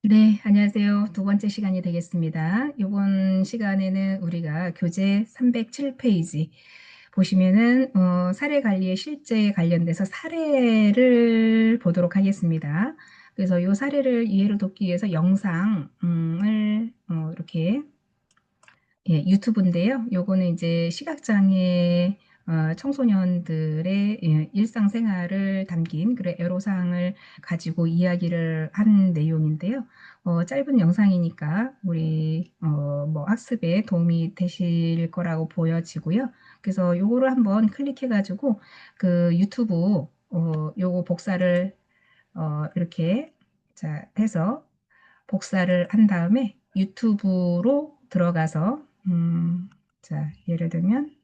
네, 안녕하세요. 두 번째 시간이 되겠습니다. 이번 시간에는 우리가 교재 307페이지 보시면은 사례 관리의 실제에 관련돼서 사례를 보도록 하겠습니다. 그래서 이 사례를 이해를 돕기 위해서 영상을 이렇게 유튜브인데요. 요거는 이제 시각장애 청소년들의 일상생활을 담긴 그런 애로사항을 가지고 이야기를 한 내용인데요. 짧은 영상이니까 우리 뭐 학습에 도움이 되실 거라고 보여지고요. 그래서 요거를 한번 클릭해가지고 그 유튜브 요거 복사를 이렇게 자 해서 복사를 한 다음에 유튜브로 들어가서 자, 예를 들면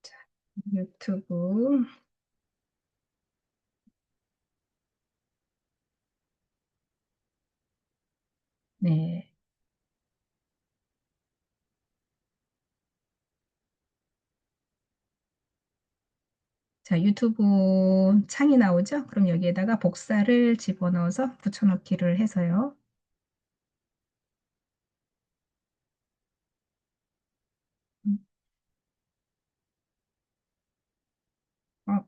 자, 유튜브 네. 자, 유튜브 창이 나오죠? 그럼 여기에다가 복사를 집어넣어서 붙여넣기를 해서요. 음,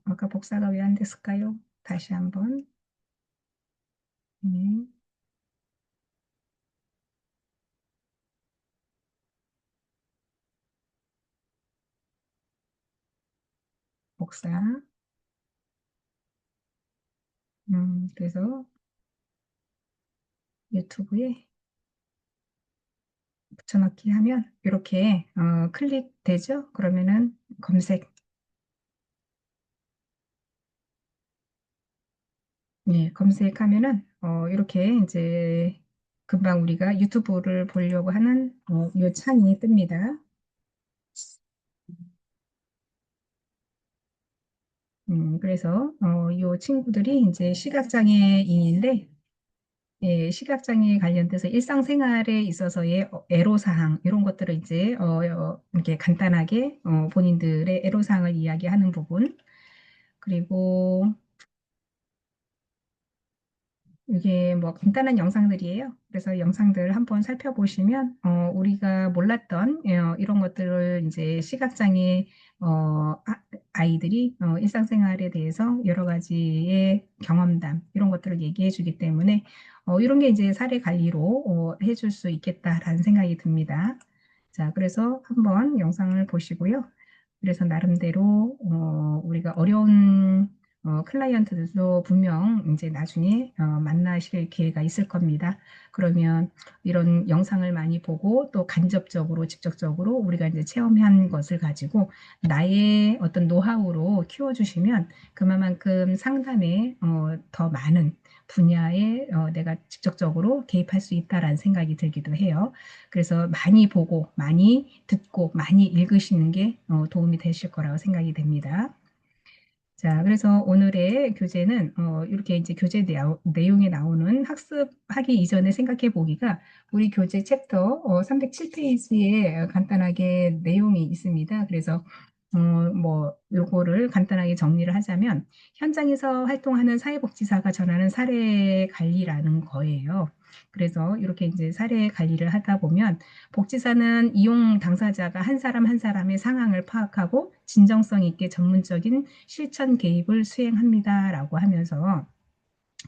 아까 복사가 왜 안 됐을까요? 다시 한번. 네, 복사. 그래서 유튜브에 붙여넣기 하면 이렇게 클릭되죠? 그러면은 검색 네, 검색하면은 이렇게 이제 금방 우리가 유튜브를 보려고 하는 이 창이 뜹니다. 그래서 이 친구들이 이제 시각장애인인데 예, 시각장애에 관련돼서 일상생활에 있어서의 애로사항 이런 것들을 이제 이렇게 간단하게 본인들의 애로사항을 이야기하는 부분 그리고 이게 뭐 간단한 영상들이에요. 그래서 영상들 한번 살펴보시면 우리가 몰랐던 이런 것들을 이제 시각장애 아이들이 일상생활에 대해서 여러 가지의 경험담 이런 것들을 얘기해 주기 때문에 이런 게 이제 사례 관리로 해줄 수 있겠다라는 생각이 듭니다. 자, 그래서 한번 영상을 보시고요. 그래서 나름대로 우리가 어려운 클라이언트들도 분명 이제 나중에 만나실 기회가 있을 겁니다. 그러면 이런 영상을 많이 보고 또 간접적으로 직접적으로 우리가 이제 체험한 것을 가지고 나의 어떤 노하우로 키워주시면 그만큼 상담에 더 많은 분야에 내가 직접적으로 개입할 수 있다라는 생각이 들기도 해요. 그래서 많이 보고 많이 듣고 많이 읽으시는 게 도움이 되실 거라고 생각이 됩니다. 자, 그래서 오늘의 교재는 이렇게 이제 교재 내용에 나오는 학습하기 이전에 생각해 보기가 우리 교재 챕터 307페이지에 간단하게 내용이 있습니다. 그래서 뭐 요거를 간단하게 정리를 하자면 현장에서 활동하는 사회복지사가 전하는 사례 관리라는 거예요. 그래서 이렇게 이제 사례 관리를 하다 보면 복지사는 이용 당사자가 한 사람 한 사람의 상황을 파악하고 진정성 있게 전문적인 실천 개입을 수행합니다라고 하면서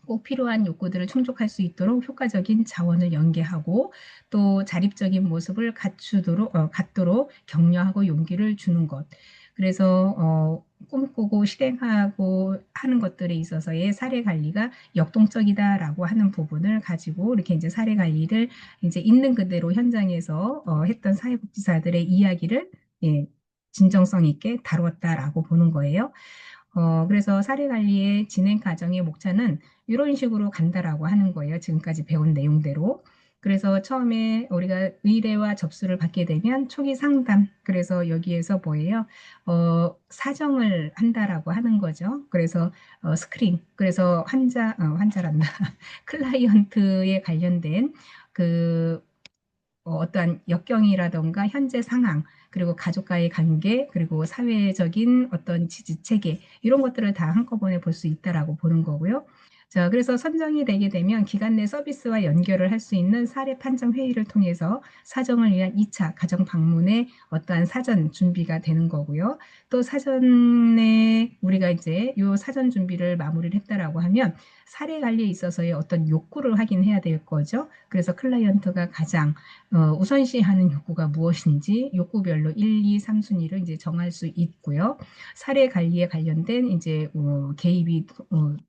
꼭 필요한 욕구들을 충족할 수 있도록 효과적인 자원을 연계하고 또 자립적인 모습을 갖도록 격려하고 용기를 주는 것. 그래서 꿈꾸고 실행하고 하는 것들에 있어서의 사례 관리가 역동적이다라고 하는 부분을 가지고 이렇게 이제 사례 관리를 이제 있는 그대로 현장에서 했던 사회복지사들의 이야기를 예, 진정성 있게 다뤘다라고 보는 거예요. 그래서 사례 관리의 진행 과정의 목차는 이런 식으로 간다라고 하는 거예요. 지금까지 배운 내용대로. 그래서 처음에 우리가 의뢰와 접수를 받게 되면 초기 상담, 그래서 여기에서 뭐예요? 사정을 한다라고 하는 거죠. 그래서 스크린, 그래서 환자란다. 클라이언트에 관련된 그 어떠한 역경이라던가 현재 상황, 그리고 가족과의 관계, 그리고 사회적인 어떤 지지 체계 이런 것들을 다 한꺼번에 볼 수 있다라고 보는 거고요. 자, 그래서 선정이 되게 되면 기관 내 서비스와 연결을 할 수 있는 사례 판정 회의를 통해서 사정을 위한 2차 가정 방문에 어떠한 사전 준비가 되는 거고요. 또 사전에 우리가 이제 요 사전 준비를 마무리를 했다라고 하면 사례 관리에 있어서의 어떤 욕구를 확인해야 될 거죠. 그래서 클라이언트가 가장 우선시하는 욕구가 무엇인지 욕구별로 1, 2, 3순위를 이제 정할 수 있고요. 사례 관리에 관련된 이제 개입이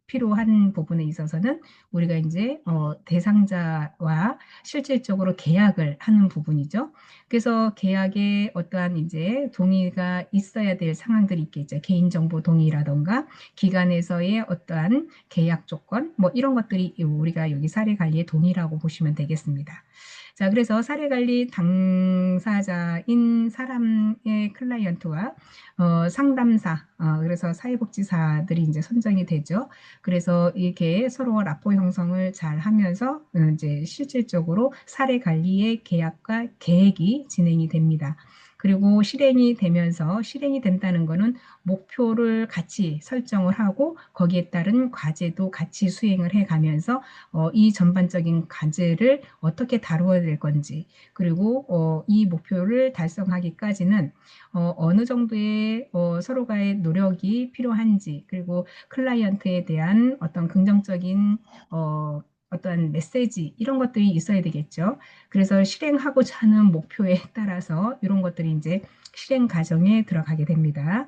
필요한 부분에 있어서는 우리가 이제 대상자와 실질적으로 계약을 하는 부분이죠. 그래서 계약에 어떠한 이제 동의가 있어야 될 상황들이 있겠죠. 개인정보 동의라던가 기관에서의 어떠한 계약 조건 뭐 이런 것들이 우리가 여기 사례 관리의 동의라고 보시면 되겠습니다. 자, 그래서 사례 관리 당사자인 사람의 클라이언트와 상담사, 그래서 사회복지사들이 이제 선정이 되죠. 그래서 이렇게 서로 라포 형성을 잘 하면서 이제 실질적으로 사례 관리의 계약과 계획이 진행이 됩니다. 그리고 실행이 되면서 실행이 된다는 것은 목표를 같이 설정을 하고 거기에 따른 과제도 같이 수행을 해 가면서 이 전반적인 과제를 어떻게 다루어야 될 건지 그리고 이 목표를 달성하기까지는 어느 정도의 서로가의 노력이 필요한지 그리고 클라이언트에 대한 어떤 긍정적인 어떤 메시지 이런 것들이 있어야 되겠죠. 그래서 실행하고자 하는 목표에 따라서 이런 것들이 이제 실행 과정에 들어가게 됩니다.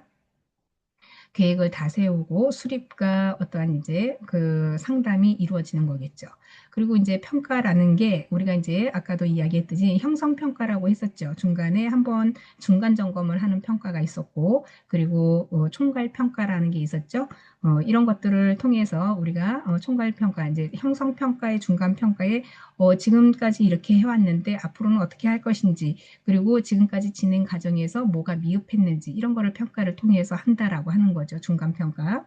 계획을 다 세우고 수립과 어떠한 이제 그 상담이 이루어지는 거겠죠. 그리고 이제 평가라는 게 우리가 이제 아까도 이야기했듯이 형성 평가라고 했었죠. 중간에 한번 중간 점검을 하는 평가가 있었고, 그리고 총괄 평가라는 게 있었죠. 이런 것들을 통해서 우리가 총괄 평가, 이제 형성 평가의 중간 평가에 지금까지 이렇게 해왔는데 앞으로는 어떻게 할 것인지 그리고 지금까지 진행 과정에서 뭐가 미흡했는지 이런 거를 평가를 통해서 한다라고 하는 거죠. 중간 평가.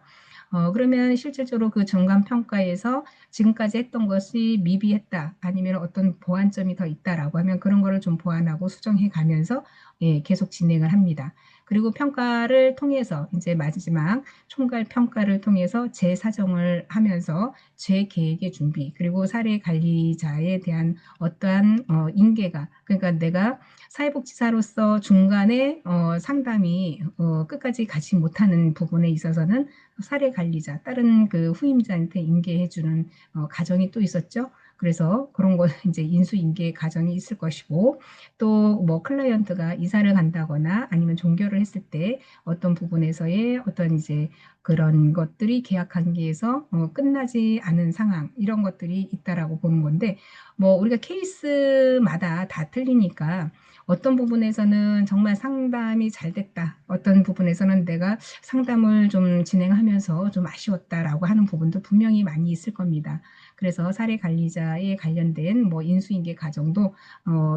그러면 실질적으로 그 중간 평가에서 지금까지 했던 것이 미비했다 아니면 어떤 보완점이 더 있다라고 하면 그런 거를 좀 보완하고 수정해 가면서 예, 계속 진행을 합니다. 그리고 평가를 통해서 이제 마지막 총괄 평가를 통해서 재사정을 하면서 재계획의 준비 그리고 사례 관리자에 대한 어떠한 인계가 그러니까 내가 사회복지사로서 중간에 상담이 끝까지 가지 못하는 부분에 있어서는 사례 관리자, 다른 그 후임자한테 인계해주는 과정이 또 있었죠. 그래서 그런 거 이제 인수인계 과정이 있을 것이고 또 뭐 클라이언트가 이사를 간다거나 아니면 종결을 했을 때 어떤 부분에서의 어떤 이제 그런 것들이 계약 관계에서 끝나지 않은 상황 이런 것들이 있다라고 보는 건데 뭐 우리가 케이스마다 다 틀리니까 어떤 부분에서는 정말 상담이 잘 됐다. 어떤 부분에서는 내가 상담을 좀 진행하면서 좀 아쉬웠다라고 하는 부분도 분명히 많이 있을 겁니다. 그래서 사례 관리자에 관련된 뭐 인수인계 과정도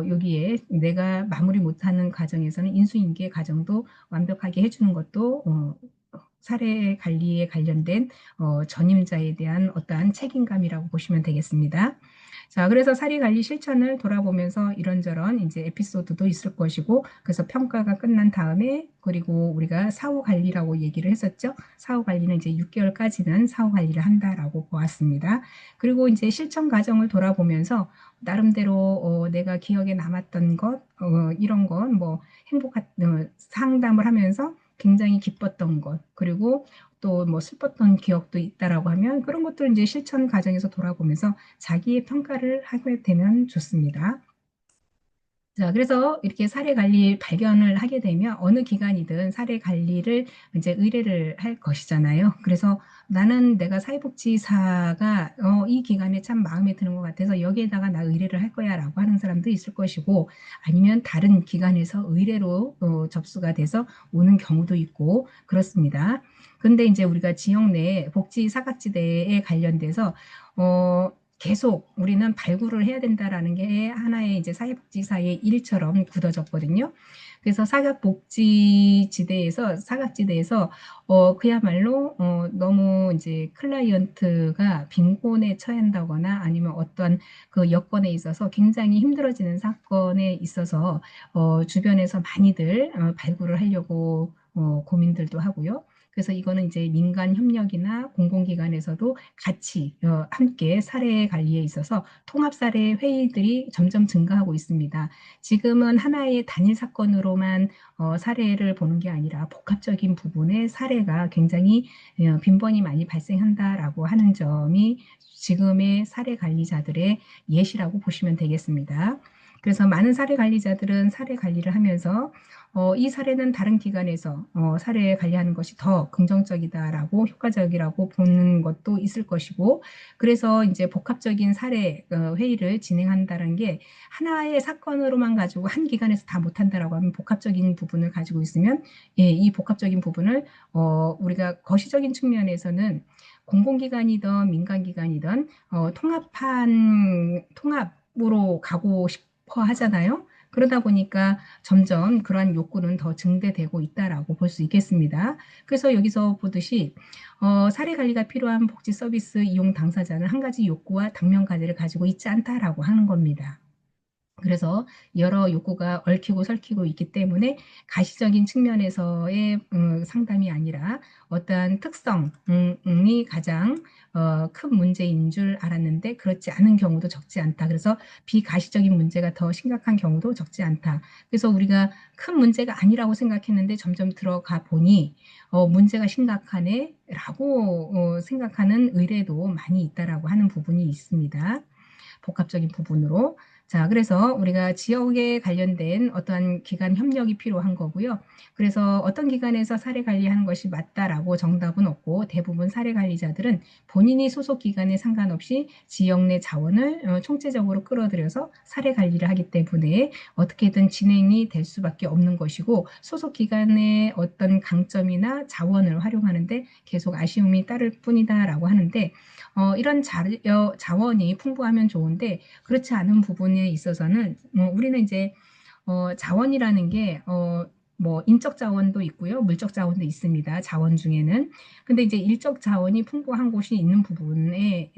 여기에 내가 마무리 못하는 과정에서는 인수인계 과정도 완벽하게 해주는 것도 사례 관리에 관련된 전임자에 대한 어떠한 책임감이라고 보시면 되겠습니다. 자, 그래서 사례 관리 실천을 돌아보면서 이런저런 이제 에피소드도 있을 것이고, 그래서 평가가 끝난 다음에, 그리고 우리가 사후 관리라고 얘기를 했었죠. 사후 관리는 이제 6개월까지는 사후 관리를 한다라고 보았습니다. 그리고 이제 실천 과정을 돌아보면서 나름대로 내가 기억에 남았던 것, 이런 건 뭐 행복한 상담을 하면서 굉장히 기뻤던 것, 그리고 또 뭐 슬펐던 기억도 있다라고 하면 그런 것들 이제 실천 과정에서 돌아보면서 자기의 평가를 하게 되면 좋습니다. 자, 그래서 이렇게 사례 관리 발견을 하게 되면 어느 기관이든 사례 관리를 이제 의뢰를 할 것이잖아요. 그래서 나는 내가 사회복지사가 이 기관에 참 마음에 드는 것 같아서 여기에다가 나 의뢰를 할 거야라고 하는 사람도 있을 것이고 아니면 다른 기관에서 의뢰로 접수가 돼서 오는 경우도 있고 그렇습니다. 근데 이제 우리가 지역 내 복지 사각지대에 관련돼서 계속 우리는 발굴을 해야 된다라는 게 하나의 이제 사회복지사의 일처럼 굳어졌거든요. 그래서 사각지대에서 그야말로 너무 이제 클라이언트가 빈곤에 처한다거나 아니면 어떤 그 여건에 있어서 굉장히 힘들어지는 사건에 있어서 주변에서 많이들 발굴을 하려고 고민들도 하고요. 그래서 이거는 이제 민간 협력이나 공공기관에서도 같이 함께 사례 관리에 있어서 통합 사례 회의들이 점점 증가하고 있습니다. 지금은 하나의 단일 사건으로만 사례를 보는 게 아니라 복합적인 부분의 사례가 굉장히 빈번히 많이 발생한다라고 하는 점이 지금의 사례 관리자들의 예시라고 보시면 되겠습니다. 그래서 많은 사례 관리자들은 사례 관리를 하면서 이 사례는 다른 기관에서 사례 관리하는 것이 더 긍정적이다라고 효과적이라고 보는 것도 있을 것이고, 그래서 이제 복합적인 사례 회의를 진행한다는 게 하나의 사건으로만 가지고 한 기관에서 다 못한다라고 하면 복합적인 부분을 가지고 있으면 예, 이 복합적인 부분을 우리가 거시적인 측면에서는 공공기관이든 민간기관이든 통합으로 가고 싶어 하잖아요. 그러다 보니까 점점 그러한 욕구는 더 증대되고 있다라고 볼 수 있겠습니다. 그래서 여기서 보듯이 사례 관리가 필요한 복지 서비스 이용 당사자는 한 가지 욕구와 당면 과제를 가지고 있지 않다라고 하는 겁니다. 그래서 여러 욕구가 얽히고 설키고 있기 때문에 가시적인 측면에서의 상담이 아니라 어떠한 특성이 가장 큰 문제인 줄 알았는데 그렇지 않은 경우도 적지 않다. 그래서 비가시적인 문제가 더 심각한 경우도 적지 않다. 그래서 우리가 큰 문제가 아니라고 생각했는데 점점 들어가 보니 문제가 심각하네라고 생각하는 의뢰도 많이 있다라고 하는 부분이 있습니다. 복합적인 부분으로. 자, 그래서 우리가 지역에 관련된 어떠한 기관 협력이 필요한 거고요. 그래서 어떤 기관에서 사례 관리하는 것이 맞다라고 정답은 없고 대부분 사례 관리자들은 본인이 소속 기관에 상관없이 지역 내 자원을 총체적으로 끌어들여서 사례 관리를 하기 때문에 어떻게든 진행이 될 수밖에 없는 것이고 소속 기관의 어떤 강점이나 자원을 활용하는데 계속 아쉬움이 따를 뿐이다라고 하는데 이런 자원이 풍부하면 좋은데 그렇지 않은 부분에 있어서는 우리는 이제 자원이라는 게 뭐 인적 자원도 있고요, 물적 자원도 있습니다. 자원 중에는. 근데 이제 일적 자원이 풍부한 곳이 있는 부분에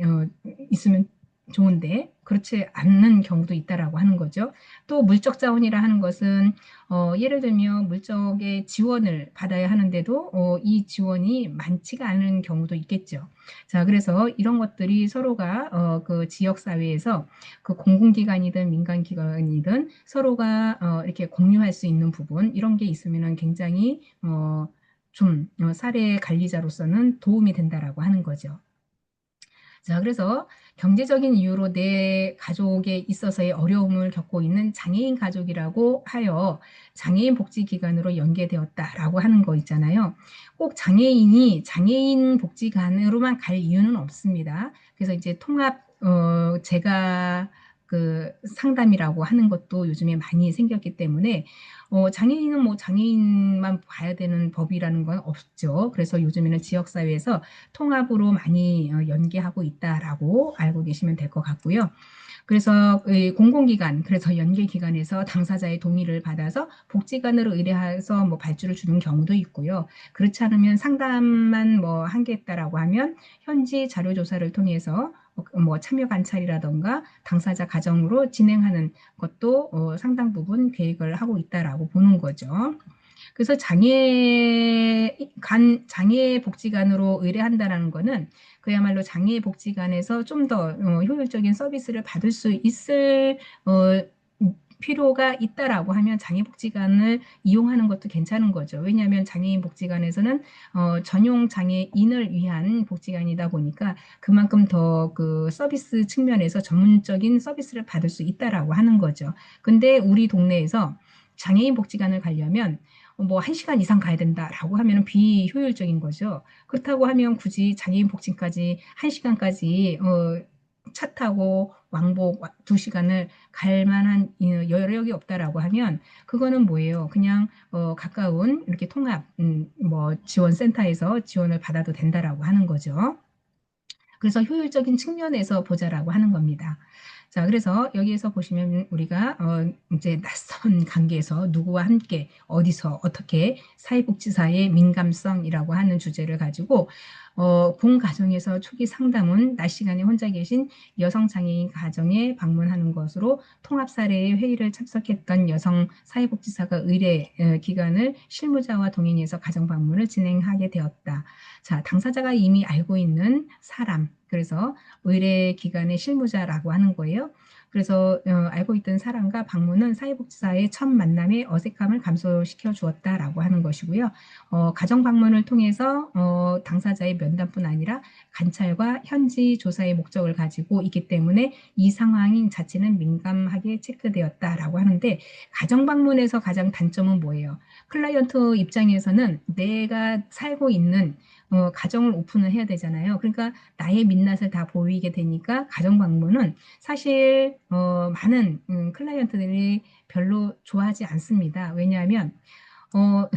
있으면 좋은데 그렇지 않는 경우도 있다라고 하는 거죠. 또 물적 자원이라 하는 것은 예를 들면 물적의 지원을 받아야 하는데도 이 지원이 많지가 않은 경우도 있겠죠. 자, 그래서 이런 것들이 서로가 그 지역 사회에서 그 공공기관이든 민간기관이든 서로가 이렇게 공유할 수 있는 부분 이런 게 있으면 굉장히 좀 사례 관리자로서는 도움이 된다라고 하는 거죠. 자, 그래서 경제적인 이유로 내 가족에 있어서의 어려움을 겪고 있는 장애인 가족이라고 하여 장애인 복지기관으로 연계되었다라고 하는 거 있잖아요. 꼭 장애인이 장애인 복지관으로만 갈 이유는 없습니다. 그래서 이제 제가 그 상담이라고 하는 것도 요즘에 많이 생겼기 때문에 장애인은 뭐 장애인만 봐야 되는 법이라는 건 없죠. 그래서 요즘에는 지역사회에서 통합으로 많이 연계하고 있다라고 알고 계시면 될 것 같고요. 그래서 공공기관, 그래서 연계기관에서 당사자의 동의를 받아서 복지관으로 의뢰해서 뭐 발주를 주는 경우도 있고요. 그렇지 않으면 상담만 뭐 하겠다라고 하면 현지 자료조사를 통해서 뭐 참여 관찰이라던가 당사자 가정으로 진행하는 것도 상당 부분 계획을 하고 있다라고 보는 거죠. 그래서 장애복지관으로 의뢰한다라는 거는 그야말로 장애복지관에서 좀 더 효율적인 서비스를 받을 수 있을 필요가 있다라고 하면 장애복지관을 이용하는 것도 괜찮은 거죠. 왜냐하면 장애인 복지관에서는 전용 장애인을 위한 복지관이다 보니까 그만큼 더 그 서비스 측면에서 전문적인 서비스를 받을 수 있다라고 하는 거죠. 근데 우리 동네에서 장애인 복지관을 가려면 뭐 1시간 이상 가야 된다라고 하면 비효율적인 거죠. 그렇다고 하면 굳이 장애인 복지까지 1시간까지 차 타고 왕복 2시간을 갈 만한 여력이 없다라고 하면 그거는 뭐예요? 그냥 가까운 이렇게 통합 뭐 지원센터에서 지원을 받아도 된다라고 하는 거죠. 그래서 효율적인 측면에서 보자라고 하는 겁니다. 자, 그래서 여기에서 보시면 우리가 이제 낯선 관계에서 누구와 함께 어디서 어떻게 사회복지사의 민감성이라고 하는 주제를 가지고 본 가정에서 초기 상담은 낮 시간에 혼자 계신 여성 장애인 가정에 방문하는 것으로 통합 사례의 회의를 참석했던 여성 사회복지사가 의뢰 기간을 실무자와 동행해서 가정 방문을 진행하게 되었다. 자, 당사자가 이미 알고 있는 사람, 그래서 의뢰 기간의 실무자라고 하는 거예요. 그래서 알고 있던 사람과 방문은 사회복지사의 첫 만남의 어색함을 감소시켜 주었다라고 하는 것이고요. 가정 방문을 통해서 당사자의 면담뿐 아니라 관찰과 현지 조사의 목적을 가지고 있기 때문에 이 상황인 자체는 민감하게 체크되었다라고 하는데, 가정 방문에서 가장 단점은 뭐예요? 클라이언트 입장에서는 내가 살고 있는 가정을 오픈을 해야 되잖아요. 그러니까 나의 민낯을 다 보이게 되니까 가정 방문은 사실 많은 클라이언트들이 별로 좋아하지 않습니다. 왜냐하면 어,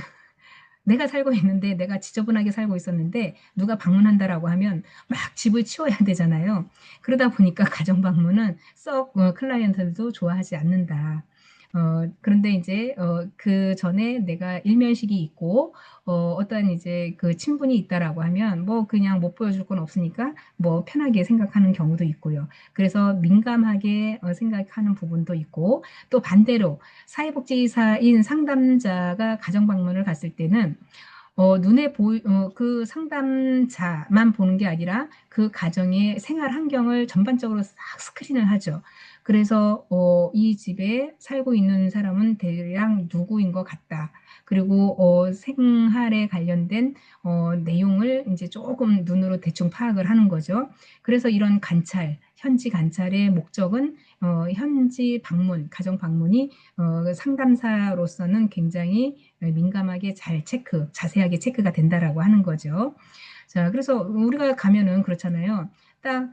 내가 살고 있는데, 내가 지저분하게 살고 있었는데 누가 방문한다라고 하면 막 집을 치워야 되잖아요. 그러다 보니까 가정 방문은 썩 클라이언트들도 좋아하지 않는다. 그런데 이제 그 전에 내가 일면식이 있고 어떤 이제 그 친분이 있다라고 하면 뭐 그냥 못 보여줄 건 없으니까 뭐 편하게 생각하는 경우도 있고요. 그래서 민감하게 생각하는 부분도 있고, 또 반대로 사회복지사인 상담자가 가정 방문을 갔을 때는 그 상담자만 보는 게 아니라 그 가정의 생활 환경을 전반적으로 싹 스크린을 하죠. 그래서 이 집에 살고 있는 사람은 대략 누구인 것 같다. 그리고 생활에 관련된 내용을 이제 조금 눈으로 대충 파악을 하는 거죠. 그래서 이런 관찰, 현지 관찰의 목적은 현지 방문, 가정 방문이 상담사로서는 굉장히 민감하게 자세하게 체크가 된다라고 하는 거죠. 자, 그래서 우리가 가면은 그렇잖아요. 딱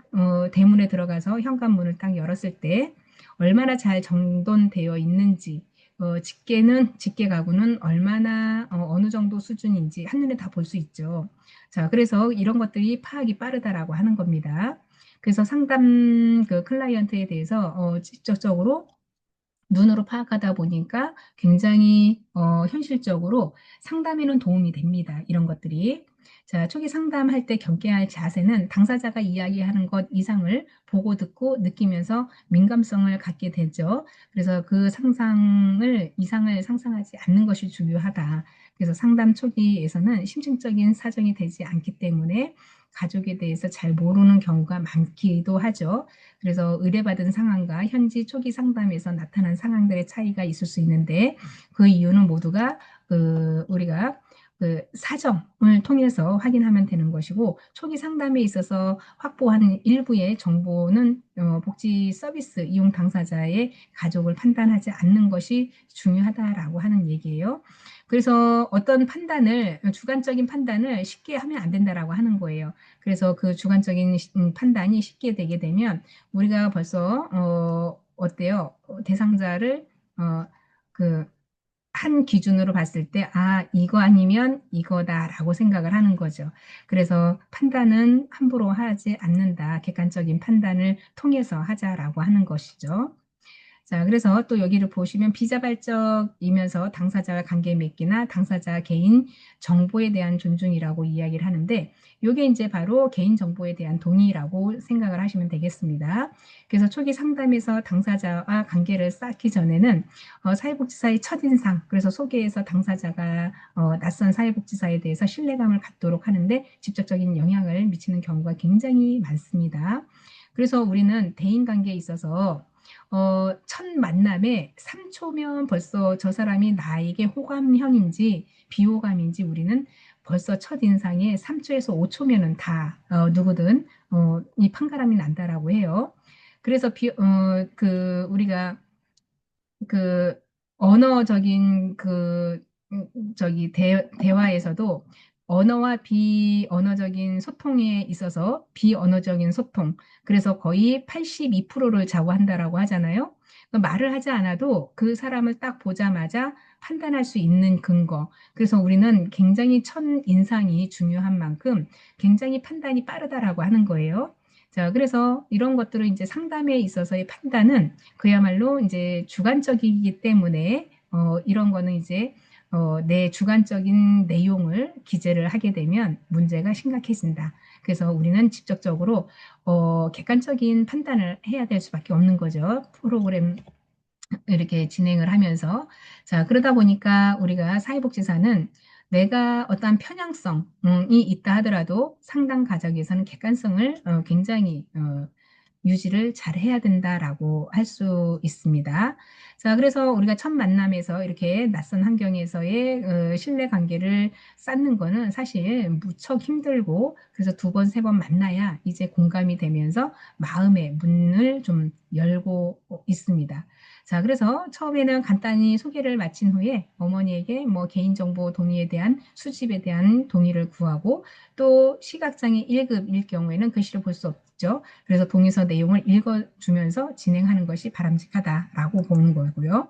대문에 들어가서 현관문을 딱 열었을 때 얼마나 잘 정돈되어 있는지, 집게 가구는 얼마나 어느 정도 수준인지 한눈에 다 볼 수 있죠. 자, 그래서 이런 것들이 파악이 빠르다라고 하는 겁니다. 그래서 상담 그 클라이언트에 대해서 직접적으로 눈으로 파악하다 보니까 굉장히 현실적으로 상담에는 도움이 됩니다. 이런 것들이. 자, 초기 상담할 때 경계해야 할 자세는 당사자가 이야기하는 것 이상을 보고 듣고 느끼면서 민감성을 갖게 되죠. 그래서 그 이상을 상상하지 않는 것이 중요하다. 그래서 상담 초기에서는 심층적인 사정이 되지 않기 때문에 가족에 대해서 잘 모르는 경우가 많기도 하죠. 그래서 의뢰받은 상황과 현지 초기 상담에서 나타난 상황들의 차이가 있을 수 있는데, 그 이유는 모두가 우리가 그 사정을 통해서 확인하면 되는 것이고, 초기 상담에 있어서 확보하는 일부의 정보는 복지 서비스 이용 당사자의 가족을 판단하지 않는 것이 중요하다라고 하는 얘기예요. 그래서 어떤 주관적인 판단을 쉽게 하면 안 된다라고 하는 거예요. 그래서 그 주관적인 판단이 쉽게 되게 되면 우리가 벌써 어때요? 대상자를 그 한 기준으로 봤을 때, 아, 이거 아니면 이거다라고 생각을 하는 거죠. 그래서 판단은 함부로 하지 않는다. 객관적인 판단을 통해서 하자라고 하는 것이죠. 자, 그래서 또 여기를 보시면 비자발적이면서 당사자와 관계 맺기나 당사자 개인 정보에 대한 존중이라고 이야기를 하는데, 이게 이제 바로 개인 정보에 대한 동의라고 생각을 하시면 되겠습니다. 그래서 초기 상담에서 당사자와 관계를 쌓기 전에는 사회복지사의 첫인상, 그래서 소개에서 당사자가 낯선 사회복지사에 대해서 신뢰감을 갖도록 하는데 직접적인 영향을 미치는 경우가 굉장히 많습니다. 그래서 우리는 대인관계에 있어서 첫 만남에 3초면 벌써 저 사람이 나에게 호감형인지 비호감인지 우리는 벌써 첫인상에 3초에서 5초면은 다 누구든 이 판가름이 난다라고 해요. 그래서 우리가 그 언어적인 대화에서도 언어와 비언어적인 소통에 있어서 비언어적인 소통, 그래서 거의 82%를 좌우한다라고 하잖아요. 말을 하지 않아도 그 사람을 딱 보자마자 판단할 수 있는 근거. 그래서 우리는 굉장히 첫 인상이 중요한 만큼 굉장히 판단이 빠르다라고 하는 거예요. 자, 그래서 이런 것들을 이제 상담에 있어서의 판단은 그야말로 이제 주관적이기 때문에 이런 거는 이제 내 주관적인 내용을 기재를 하게 되면 문제가 심각해진다. 그래서 우리는 직접적으로 객관적인 판단을 해야 될 수밖에 없는 거죠. 프로그램 이렇게 진행을 하면서. 자, 그러다 보니까 우리가 사회복지사는 내가 어떠한 편향성이 있다 하더라도 상담 과정에서는 객관성을 굉장히 유지를 잘 해야 된다라고 할 수 있습니다. 자, 그래서 우리가 첫 만남에서 이렇게 낯선 환경에서의 신뢰 관계를 쌓는 거는 사실 무척 힘들고, 그래서 두 번, 세 번 만나야 이제 공감이 되면서 마음의 문을 좀 열고 있습니다. 자, 그래서 처음에는 간단히 소개를 마친 후에 어머니에게 뭐 개인정보 동의에 대한 수집에 대한 동의를 구하고, 또 시각장애 1급일 경우에는 글씨를 볼 수 없죠. 그래서 동의서 내용을 읽어주면서 진행하는 것이 바람직하다라고 보는 거고요.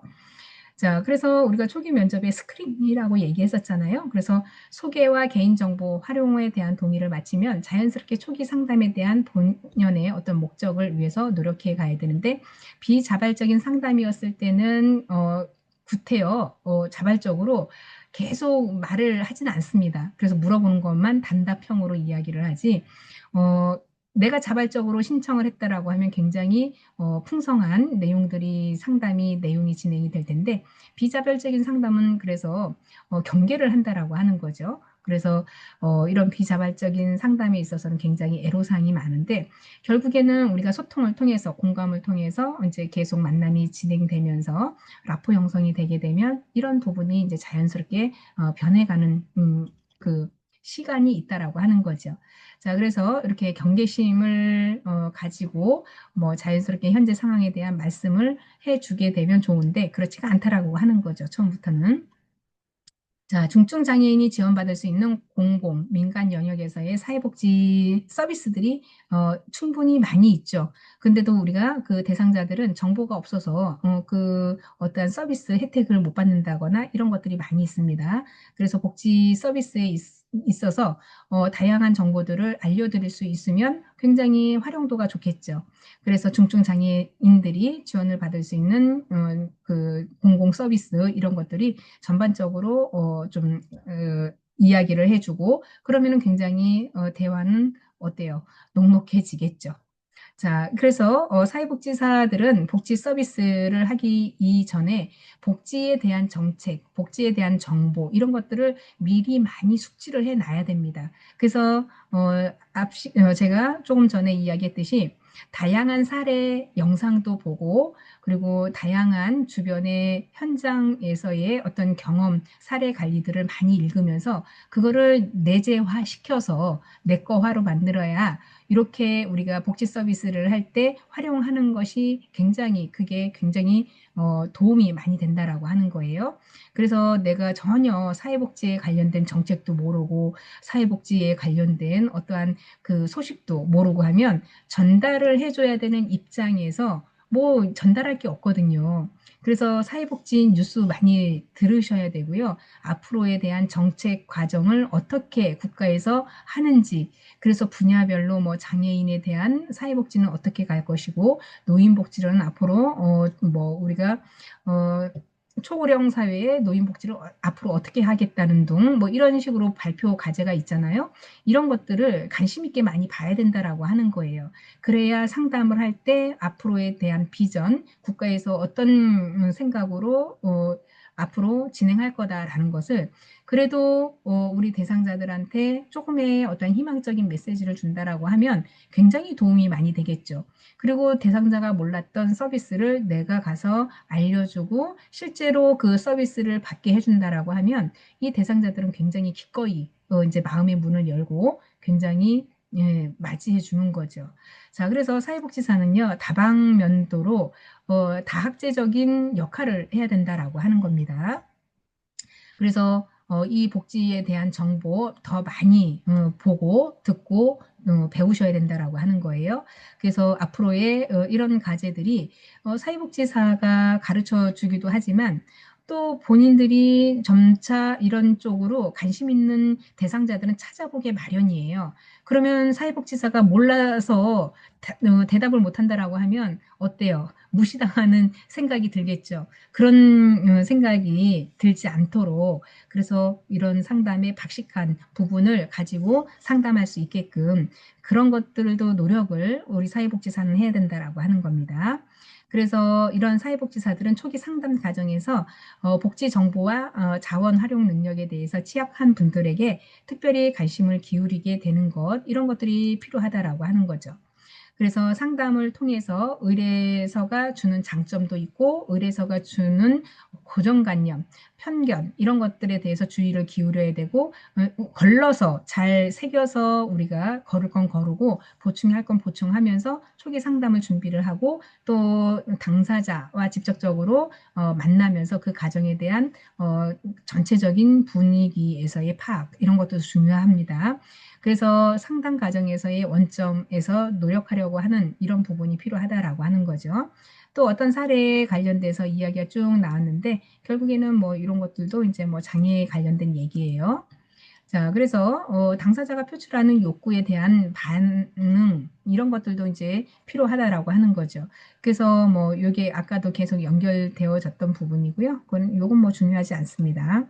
자, 그래서 우리가 초기 면접에 스크린이라고 얘기했었잖아요. 그래서 소개와 개인정보 활용에 대한 동의를 마치면 자연스럽게 초기 상담에 대한 본연의 어떤 목적을 위해서 노력해 가야 되는데, 비자발적인 상담이었을 때는 구태여 자발적으로 계속 말을 하지는 않습니다. 그래서 물어보는 것만 단답형으로 이야기를 하지, 어, 내가 자발적으로 신청을 했다라고 하면 굉장히 풍성한 내용들이 상담이 내용이 진행이 될 텐데, 비자발적인 상담은 그래서 경계를 한다라고 하는 거죠. 그래서 이런 비자발적인 상담에 있어서는 굉장히 애로사항이 많은데, 결국에는 우리가 소통을 통해서 공감을 통해서 이제 계속 만남이 진행되면서 라포 형성이 되게 되면 이런 부분이 이제 자연스럽게 변해가는 그 시간이 있다라고 하는 거죠. 자, 그래서 이렇게 경계심을 가지고 뭐 자연스럽게 현재 상황에 대한 말씀을 해주게 되면 좋은데, 그렇지가 않다라고 하는 거죠. 처음부터는. 자, 중증 장애인이 지원받을 수 있는 공공, 민간 영역에서의 사회복지 서비스들이 충분히 많이 있죠. 근데도 우리가 그 대상자들은 정보가 없어서 그 어떠한 서비스 혜택을 못 받는다거나 이런 것들이 많이 있습니다. 그래서 복지 서비스에 있어서 다양한 정보들을 알려드릴 수 있으면 굉장히 활용도가 좋겠죠. 그래서 중증 장애인들이 지원을 받을 수 있는 그 공공 서비스 이런 것들이 전반적으로 좀 이야기를 해주고, 그러면은 굉장히 대화는 어때요? 녹록해지겠죠. 자, 그래서 사회복지사들은 복지 서비스를 하기 이전에 복지에 대한 정책, 복지에 대한 정보 이런 것들을 미리 많이 숙지를 해놔야 됩니다. 그래서 제가 조금 전에 이야기했듯이 다양한 사례 영상도 보고, 그리고 다양한 주변의 현장에서의 어떤 경험, 사례 관리들을 많이 읽으면서 그거를 내재화시켜서 내 거화로 만들어야 이렇게 우리가 복지 서비스를 할 때 활용하는 것이 굉장히 그게 굉장히 도움이 많이 된다라고 하는 거예요. 그래서 내가 전혀 사회복지에 관련된 정책도 모르고 사회복지에 관련된 어떠한 그 소식도 모르고 하면 전달을 해줘야 되는 입장에서 뭐 전달할 게 없거든요. 그래서 사회복지 뉴스 많이 들으셔야 되고요. 앞으로에 대한 정책 과정을 어떻게 국가에서 하는지, 그래서 분야별로 뭐 장애인에 대한 사회복지는 어떻게 갈 것이고, 노인복지는 앞으로 뭐 우리가 초고령 사회의 노인복지를 앞으로 어떻게 하겠다는 등 뭐 이런 식으로 발표 과제가 있잖아요. 이런 것들을 관심 있게 많이 봐야 된다라고 하는 거예요. 그래야 상담을 할 때 앞으로에 대한 비전, 국가에서 어떤 생각으로 앞으로 진행할 거다라는 것을 그래도 우리 대상자들한테 조금의 어떤 희망적인 메시지를 준다라고 하면 굉장히 도움이 많이 되겠죠. 그리고 대상자가 몰랐던 서비스를 내가 가서 알려주고 실제로 그 서비스를 받게 해준다라고 하면 이 대상자들은 굉장히 기꺼이 이제 마음의 문을 열고 굉장히 맞이해 주는 거죠. 자, 그래서 사회복지사는요, 다방면도로 다학제적인 역할을 해야 된다라고 하는 겁니다. 그래서 이 복지에 대한 정보 더 많이 보고 듣고 배우셔야 된다라고 하는 거예요. 그래서 앞으로의 이런 과제들이 사회복지사가 가르쳐 주기도 하지만 또 본인들이 점차 이런 쪽으로 관심 있는 대상자들은 찾아보게 마련이에요. 그러면 사회복지사가 몰라서 대답을 못한다라고 하면 어때요? 무시당하는 생각이 들겠죠. 그런 생각이 들지 않도록 그래서 이런 상담의 박식한 부분을 가지고 상담할 수 있게끔 그런 것들도 노력을 우리 사회복지사는 해야 된다라고 하는 겁니다. 그래서 이런 사회복지사들은 초기 상담 과정에서 복지 정보와 자원 활용 능력에 대해서 취약한 분들에게 특별히 관심을 기울이게 되는 것 이런 것들이 필요하다라고 하는 거죠. 그래서 상담을 통해서 의뢰서가 주는 장점도 있고 의뢰서가 주는 고정관념, 편견 이런 것들에 대해서 주의를 기울여야 되고 걸러서 잘 새겨서 우리가 걸을 건 거르고 보충할 건 보충하면서 초기 상담을 준비를 하고 또 당사자와 직접적으로 만나면서 그 가정에 대한 전체적인 분위기에서의 파악 이런 것도 중요합니다. 그래서 상담 과정에서의 원점에서 노력하려고 하는 이런 부분이 필요하다라고 하는 거죠. 또 어떤 사례에 관련돼서 이야기가 쭉 나왔는데 결국에는 뭐 이런 것들도 이제 뭐 장애에 관련된 얘기예요. 자, 그래서 당사자가 표출하는 욕구에 대한 반응 이런 것들도 이제 필요하다라고 하는 거죠. 그래서 뭐 이게 아까도 계속 연결되어졌던 부분이고요. 그건 요건 뭐 중요하지 않습니다.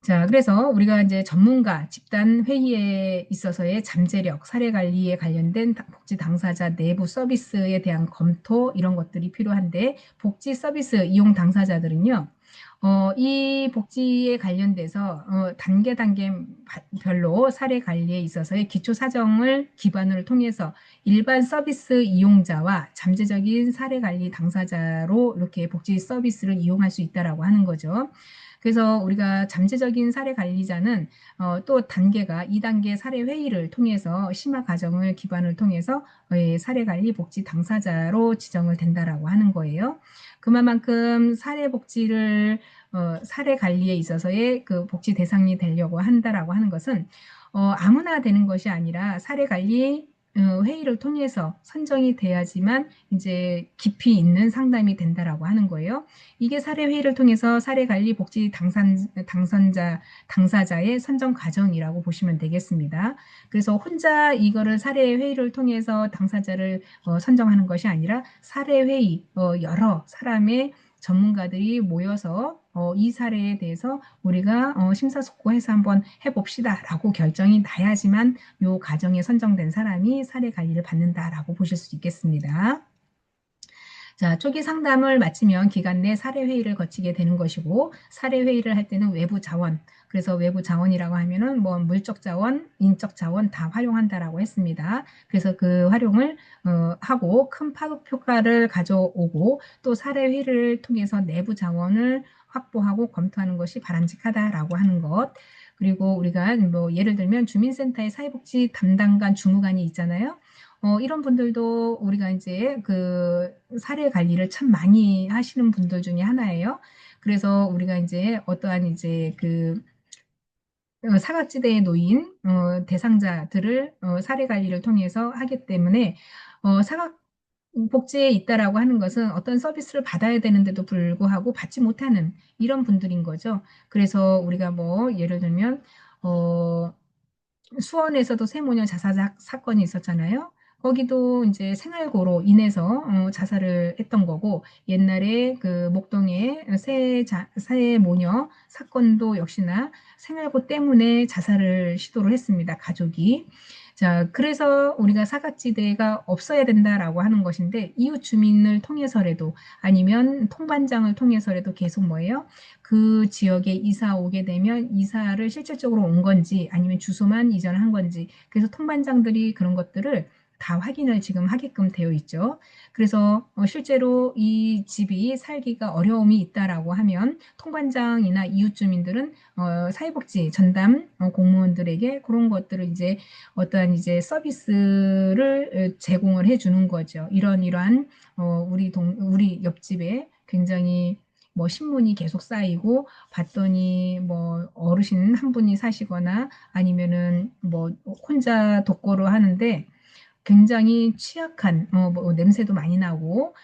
자, 그래서 우리가 이제 전문가 집단 회의에 있어서의 잠재력, 사례 관리에 관련된 복지 당사자 내부 서비스에 대한 검토 이런 것들이 필요한데 복지 서비스 이용 당사자들은요. 이 복지에 관련돼서 단계 단계별로 사례 관리에 있어서의 기초 사정을 기반을 통해서 일반 서비스 이용자와 잠재적인 사례 관리 당사자로 이렇게 복지 서비스를 이용할 수 있다라고 하는 거죠. 그래서 우리가 잠재적인 사례 관리자는 또 단계가 2단계 사례 회의를 통해서 심화 과정을 기반을 통해서 사례 관리 복지 당사자로 지정을 된다라고 하는 거예요. 그만큼 사례 복지를 사례 관리에 있어서의 그 복지 대상이 되려고 한다라고 하는 것은 아무나 되는 것이 아니라 사례 관리 회의를 통해서 선정이 돼야지만 이제 깊이 있는 상담이 된다라고 하는 거예요. 이게 사례 회의를 통해서 사례 관리 복지 당사자의 선정 과정이라고 보시면 되겠습니다. 그래서 혼자 이거를 사례 회의를 통해서 당사자를 선정하는 것이 아니라 사례 회의 여러 사람의 전문가들이 모여서 이 사례에 대해서 우리가 심사숙고해서 한번 해봅시다라고 결정이 나야지만 요 과정에 선정된 사람이 사례 관리를 받는다라고 보실 수 있겠습니다. 자, 초기 상담을 마치면 기간 내 사례 회의를 거치게 되는 것이고 사례 회의를 할 때는 외부 자원, 그래서 외부 자원이라고 하면은 뭐 물적 자원, 인적 자원 다 활용한다라고 했습니다. 그래서 그 활용을 하고 큰 파급 효과를 가져오고 또 사례 회의를 통해서 내부 자원을 확보하고 검토하는 것이 바람직하다라고 하는 것. 그리고 우리가 뭐 예를 들면 주민센터의 사회복지 담당관 주무관이 있잖아요. 이런 분들도 우리가 이제 그 사례 관리를 참 많이 하시는 분들 중에 하나예요. 그래서 우리가 이제 어떠한 이제 그 사각지대에 놓인 대상자들을 사례 관리를 통해서 하기 때문에 사각 복지에 있다라고 하는 것은 어떤 서비스를 받아야 되는데도 불구하고 받지 못하는 이런 분들인 거죠. 그래서 우리가 뭐 예를 들면 어, 수원에서도 세모녀 자살 사건이 있었잖아요. 거기도 이제 생활고로 인해서 자살을 했던 거고 옛날에 그 목동의 새 모녀 사건도 역시나 생활고 때문에 자살을 시도를 했습니다. 가족이. 자, 그래서 우리가 사각지대가 없어야 된다라고 하는 것인데 이웃 주민을 통해서라도 아니면 통반장을 통해서라도 계속 뭐예요? 그 지역에 이사 오게 되면 이사를 실질적으로 온 건지 아니면 주소만 이전한 건지 그래서 통반장들이 그런 것들을 다 확인을 지금 하게끔 되어 있죠. 그래서 실제로 이 집이 살기가 어려움이 있다라고 하면 통반장이나 이웃 주민들은 사회복지 전담 공무원들에게 그런 것들을 이제 어떠한 이제 서비스를 제공을 해주는 거죠. 이러한 우리 옆집에 굉장히 뭐 신문이 계속 쌓이고 봤더니 뭐 어르신 한 분이 사시거나 아니면은 뭐 혼자 독거를 하는데 굉장히 취약한 뭐 냄새도 많이 나고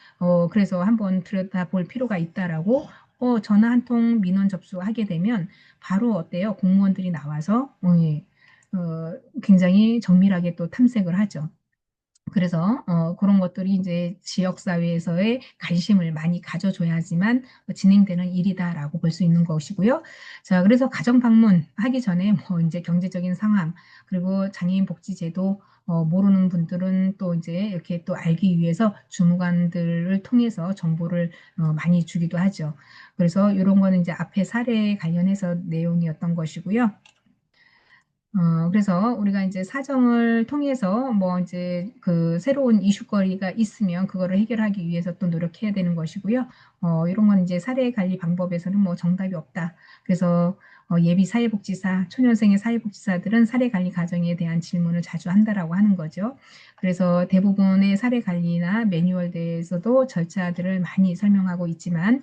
그래서 한번 들여다볼 필요가 있다라고 전화 한 통 민원 접수하게 되면 바로 어때요? 공무원들이 나와서 예, 굉장히 정밀하게 또 탐색을 하죠. 그래서 그런 것들이 이제 지역 사회에서의 관심을 많이 가져줘야지만 진행되는 일이다라고 볼 수 있는 것이고요. 자, 그래서 가정 방문하기 전에 뭐 이제 경제적인 상황 그리고 장애인 복지제도 모르는 분들은 또 이제 이렇게 또 알기 위해서 주무관들을 통해서 정보를 많이 주기도 하죠. 그래서 이런 거는 이제 앞에 사례에 관련해서 내용이었던 것이고요. 그래서 우리가 이제 사정을 통해서 뭐 이제 그 새로운 이슈거리가 있으면 그거를 해결하기 위해서 또 노력해야 되는 것이고요. 이런 건 이제 사례 관리 방법에서는 뭐 정답이 없다. 그래서 예비 사회복지사, 초년생의 사회복지사들은 사례 관리 과정에 대한 질문을 자주 한다라고 하는 거죠. 그래서 대부분의 사례 관리나 매뉴얼에서도 절차들을 많이 설명하고 있지만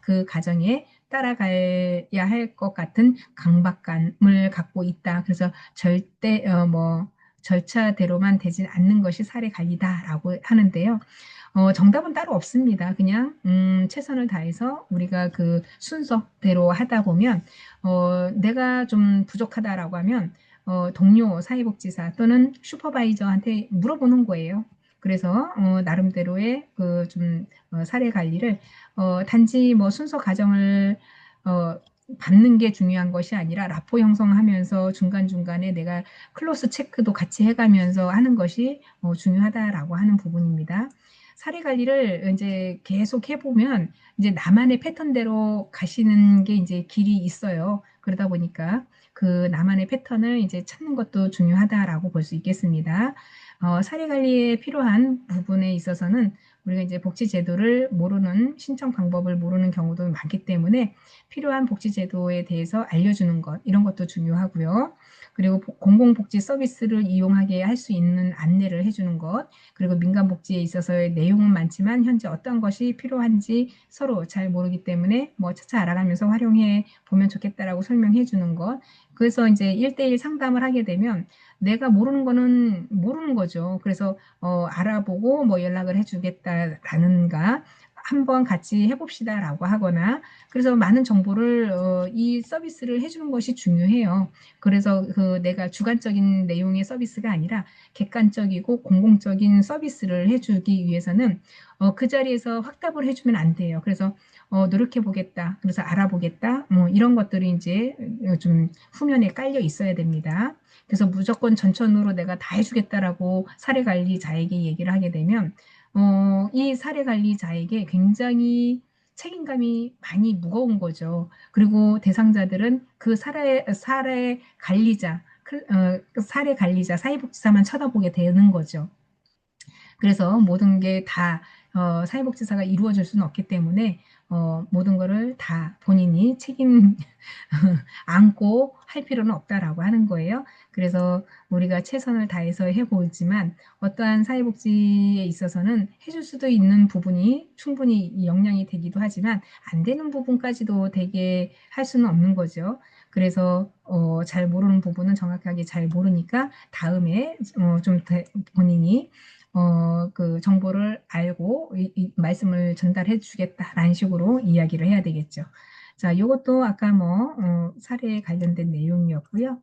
그 과정에 따라가야 할 것 같은 강박감을 갖고 있다. 그래서 절대 뭐 절차대로만 되진 않는 것이 사례 관리다라고 하는데요. 정답은 따로 없습니다. 그냥 최선을 다해서 우리가 그 순서대로 하다 보면 내가 좀 부족하다라고 하면 동료 사회복지사 또는 슈퍼바이저한테 물어보는 거예요. 그래서 나름대로의 그 좀 사례 관리를 단지 뭐 순서 과정을 어, 받는 게 중요한 것이 아니라 라포 형성하면서 중간중간에 내가 클로스 체크도 같이 해가면서 하는 것이 중요하다라고 하는 부분입니다. 사례 관리를 이제 계속 해보면 이제 나만의 패턴대로 가시는 게 이제 길이 있어요. 그러다 보니까 그 나만의 패턴을 이제 찾는 것도 중요하다라고 볼 수 있겠습니다. 사례 관리에 필요한 부분에 있어서는 우리가 이제 복지제도를 모르는 신청 방법을 모르는 경우도 많기 때문에 필요한 복지제도에 대해서 알려주는 것 이런 것도 중요하고요. 그리고 공공복지 서비스를 이용하게 할 수 있는 안내를 해주는 것 그리고 민간복지에 있어서의 내용은 많지만 현재 어떤 것이 필요한지 서로 잘 모르기 때문에 뭐 차차 알아가면서 활용해 보면 좋겠다라고 설명해 주는 것 그래서 이제 1대1 상담을 하게 되면 내가 모르는 거는 모르는 거죠. 그래서 알아보고 뭐 연락을 해주겠다라는가 한번 같이 해봅시다라고 하거나 그래서 많은 정보를 이 서비스를 해주는 것이 중요해요. 그래서 그 내가 주관적인 내용의 서비스가 아니라 객관적이고 공공적인 서비스를 해주기 위해서는 그 자리에서 확답을 해주면 안 돼요. 그래서 노력해 보겠다. 그래서 알아보겠다. 뭐 이런 것들이 이제 좀 후면에 깔려 있어야 됩니다. 그래서 무조건 전천후로 내가 다 해주겠다라고 사례 관리자에게 얘기를 하게 되면 이 사례 관리자에게 굉장히 책임감이 많이 무거운 거죠. 그리고 대상자들은 그 사례 관리자, 사례 관리자, 사회복지사만 쳐다보게 되는 거죠. 그래서 모든 게 다 사회복지사가 이루어질 수는 없기 때문에 모든 거를 다 본인이 책임 안고 할 필요는 없다라고 하는 거예요. 그래서 우리가 최선을 다해서 해보지만 어떠한 사회복지에 있어서는 해줄 수도 있는 부분이 충분히 역량이 되기도 하지만 안 되는 부분까지도 되게 할 수는 없는 거죠. 그래서 잘 모르는 부분은 정확하게 잘 모르니까 다음에 좀 본인이 그 정보를 알고 이 말씀을 전달해 주겠다라는 식으로 이야기를 해야 되겠죠. 자, 요것도 아까 뭐 사례에 관련된 내용이었고요.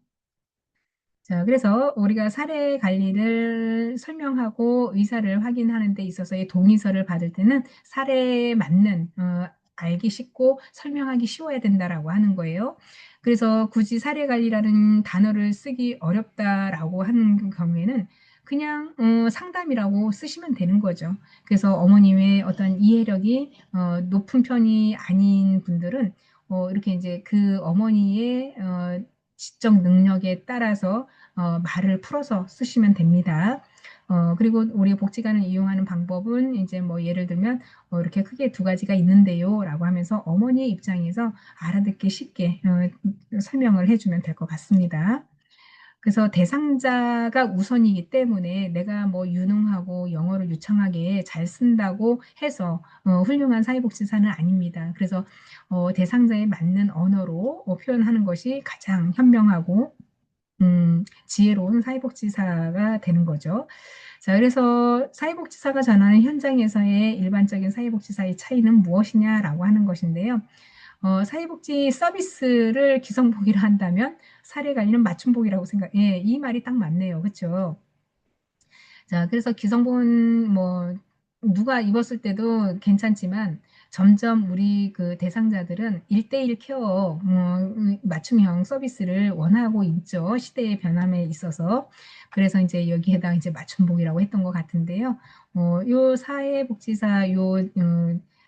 자, 그래서 우리가 사례 관리를 설명하고 의사를 확인하는 데 있어서의 동의서를 받을 때는 사례에 맞는 알기 쉽고 설명하기 쉬워야 된다라고 하는 거예요. 그래서 굳이 사례 관리라는 단어를 쓰기 어렵다라고 하는 경우에는 그냥 상담이라고 쓰시면 되는 거죠. 그래서 어머님의 어떤 이해력이 높은 편이 아닌 분들은 이렇게 이제 그 어머니의 지적 능력에 따라서 말을 풀어서 쓰시면 됩니다. 그리고 우리 복지관을 이용하는 방법은 이제 뭐 예를 들면 이렇게 크게 두 가지가 있는데요 라고 하면서 어머니의 입장에서 알아듣기 쉽게 설명을 해주면 될 것 같습니다. 그래서 대상자가 우선이기 때문에 내가 뭐 유능하고 영어를 유창하게 잘 쓴다고 해서 훌륭한 사회복지사는 아닙니다. 그래서 대상자에 맞는 언어로 표현하는 것이 가장 현명하고 지혜로운 사회복지사가 되는 거죠. 자, 그래서 사회복지사가 전하는 현장에서의 일반적인 사회복지사의 차이는 무엇이냐라고 하는 것인데요. 사회복지 서비스를 기성복이라 한다면 사례관리는 맞춤복이라고 예, 이 말이 딱 맞네요. 그렇죠? 자, 그래서 기성복은 뭐 누가 입었을 때도 괜찮지만 점점 우리 그 대상자들은 일대일 케어, 맞춤형 서비스를 원하고 있죠. 시대의 변함에 있어서. 그래서 이제 여기에다가 이제 맞춤복이라고 했던 것 같은데요. 요 사회복지사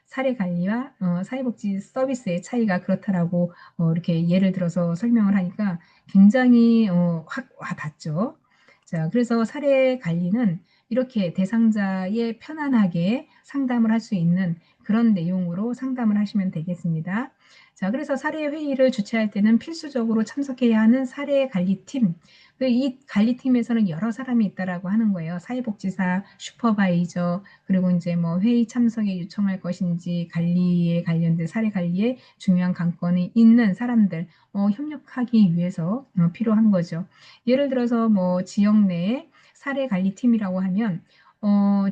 사례 관리와 사회복지 서비스의 차이가 그렇다라고 이렇게 예를 들어서 설명을 하니까 굉장히 확 와닿죠. 자, 그래서 사례 관리는 이렇게 대상자의 편안하게 상담을 할 수 있는 그런 내용으로 상담을 하시면 되겠습니다. 자, 그래서 사례 회의를 주최할 때는 필수적으로 참석해야 하는 사례 관리팀. 이 관리팀에서는 여러 사람이 있다라고 하는 거예요. 사회복지사, 슈퍼바이저, 그리고 이제 뭐 회의 참석에 요청할 것인지 관리에 관련된 사례 관리에 중요한 관건이 있는 사람들, 협력하기 위해서 필요한 거죠. 예를 들어서 뭐 지역 내에 사례관리팀이라고 하면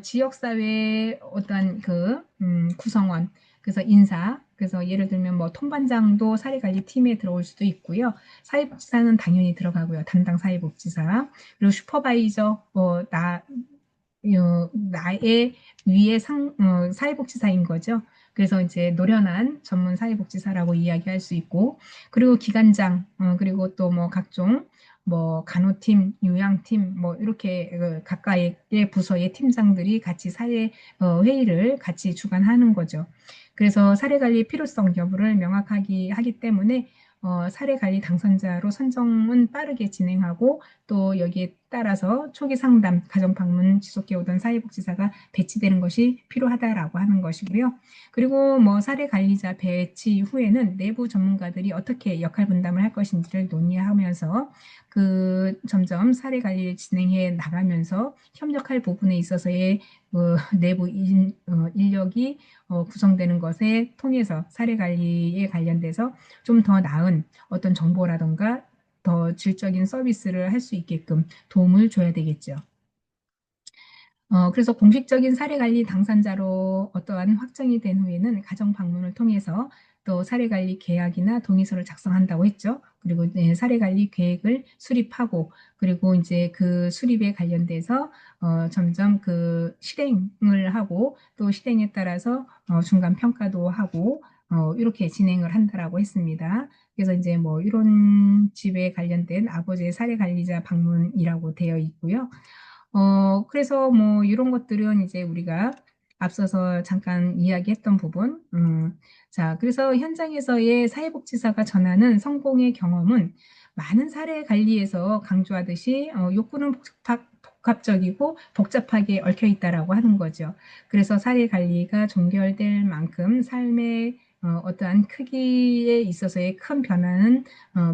지역사회 어떤 구성원, 그래서 인사, 그래서 예를 들면 뭐 통반장도 사례관리팀에 들어올 수도 있고요. 사회복지사는 당연히 들어가고요. 담당 사회복지사. 그리고 슈퍼바이저, 나의 위에 사회복지사인 거죠. 그래서 이제 노련한 전문 사회복지사라고 이야기할 수 있고, 그리고 기관장, 그리고 또 뭐 각종 뭐 간호팀, 요양팀, 뭐 이렇게 각각의 부서의 팀장들이 같이 사회 회의를 같이 주관하는 거죠. 그래서 사례 관리 필요성 여부를 명확하게 하기 때문에 사례 관리 당선자로 선정은 빠르게 진행하고 또 여기에 따라서 초기 상담, 가정 방문 지속해 오던 사회복지사가 배치되는 것이 필요하다라고 하는 것이고요. 그리고 뭐 사례 관리자 배치 후에는 내부 전문가들이 어떻게 역할 분담을 할 것인지를 논의하면서 점점 사례 관리를 진행해 나가면서 협력할 부분에 있어서의 내부 인력이 구성되는 것에 통해서 사례 관리에 관련돼서 좀 더 나은 어떤 정보라던가 더 질적인 서비스를 할 수 있게끔 도움을 줘야 되겠죠. 그래서 공식적인 사례관리 당사자로 어떠한 확정이 된 후에는 가정 방문을 통해서 또 사례관리 계약이나 동의서를 작성한다고 했죠. 그리고 사례관리 계획을 수립하고 그리고 이제 그 수립에 관련돼서 점점 실행을 하고 또 실행에 따라서 중간 평가도 하고 이렇게 진행을 한다라고 했습니다. 그래서 이제 뭐 이런 집에 관련된 아버지의 사례관리자 방문이라고 되어 있고요. 그래서 뭐 이런 것들은 이제 우리가 앞서서 잠깐 이야기했던 부분. 자, 그래서 현장에서의 사회복지사가 전하는 성공의 경험은 많은 사례 관리에서 강조하듯이 욕구는 복합적이고 복잡하게 얽혀 있다라고 하는 거죠. 그래서 사례 관리가 종결될 만큼 삶의 어떠한 크기에 있어서의 큰 변화는